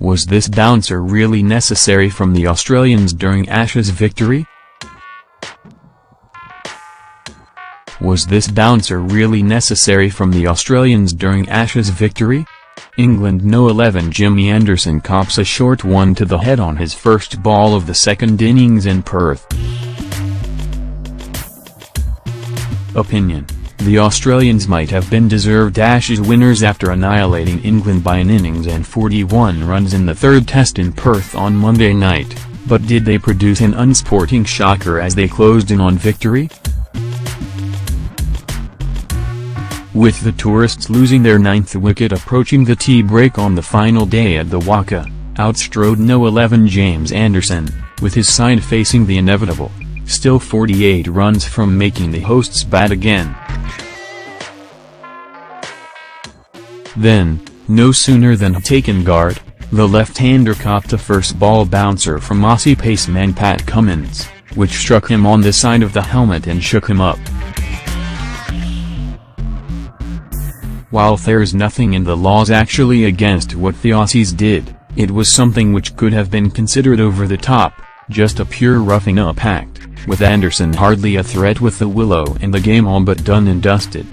Was this bouncer really necessary from the Australians during Ashes' victory? Was this bouncer really necessary from the Australians during Ashes' victory? England No. 11 Jimmy Anderson cops a short one to the head on his first ball of the second innings in Perth. Opinion: the Australians might have been deserved Ashes winners after annihilating England by an innings and 41 runs in the third test in Perth on Monday night, but did they produce an unsporting shocker as they closed in on victory? With the tourists losing their ninth wicket approaching the tea break on the final day at the Waka, outstrode No. 11 James Anderson, with his side facing the inevitable, still 48 runs from making the hosts bat again. Then, no sooner than taken guard, the left-hander copped a first-ball bouncer from Aussie paceman Pat Cummins, which struck him on the side of the helmet and shook him up. While there's nothing in the laws actually against what the Aussies did, it was something which could have been considered over the top, just a pure roughing up act, with Anderson hardly a threat with the willow and the game all but done and dusted.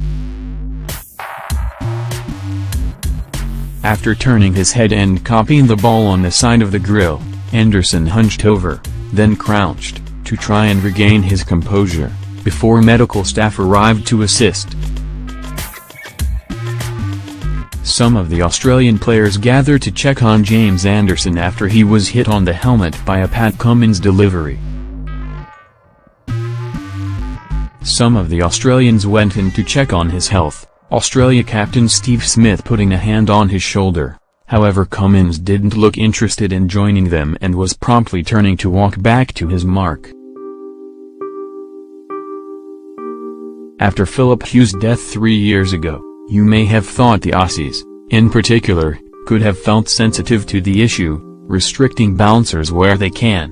After turning his head and copying the ball on the side of the grill, Anderson hunched over, then crouched, to try and regain his composure, before medical staff arrived to assist. Some of the Australian players gathered to check on James Anderson after he was hit on the helmet by a Pat Cummins delivery. Some of the Australians went in to check on his health, Australia captain Steve Smith putting a hand on his shoulder. However, Cummins didn't look interested in joining them and was promptly turning to walk back to his mark. After Philip Hughes' death 3 years ago, you may have thought the Aussies, in particular, could have felt sensitive to the issue, restricting bouncers where they can.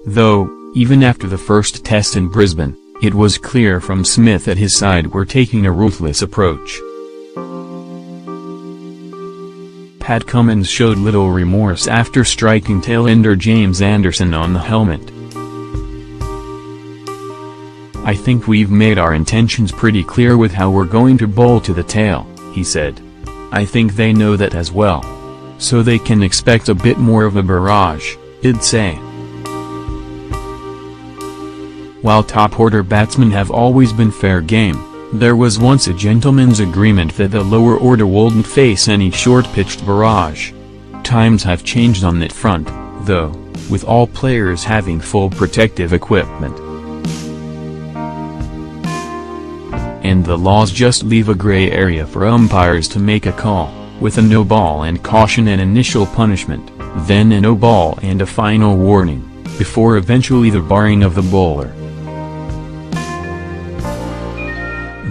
Though, even after the first test in Brisbane, it was clear from Smith that his side were taking a ruthless approach. Pat Cummins showed little remorse after striking tail-ender James Anderson on the helmet. "I think we've made our intentions pretty clear with how we're going to bowl to the tail," he said. "I think they know that as well. So they can expect a bit more of a barrage, I'd say." While top-order batsmen have always been fair game, there was once a gentleman's agreement that the lower order wouldn't face any short-pitched barrage. Times have changed on that front, though, with all players having full protective equipment. And the laws just leave a gray area for umpires to make a call, with a no ball and caution and initial punishment, then a no ball and a final warning, before eventually the barring of the bowler.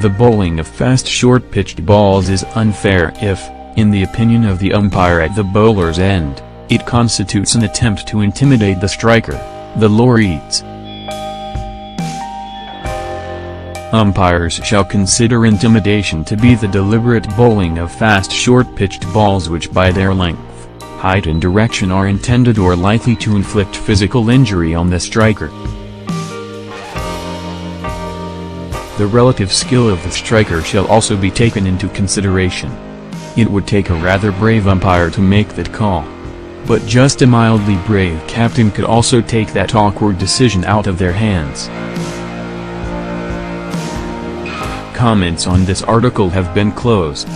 The bowling of fast short-pitched balls is unfair if, in the opinion of the umpire at the bowler's end, it constitutes an attempt to intimidate the striker, the law reads. Umpires shall consider intimidation to be the deliberate bowling of fast short-pitched balls which by their length, height and direction are intended or likely to inflict physical injury on the striker. The relative skill of the striker shall also be taken into consideration. It would take a rather brave umpire to make that call. But just a mildly brave captain could also take that awkward decision out of their hands. Comments on this article have been closed.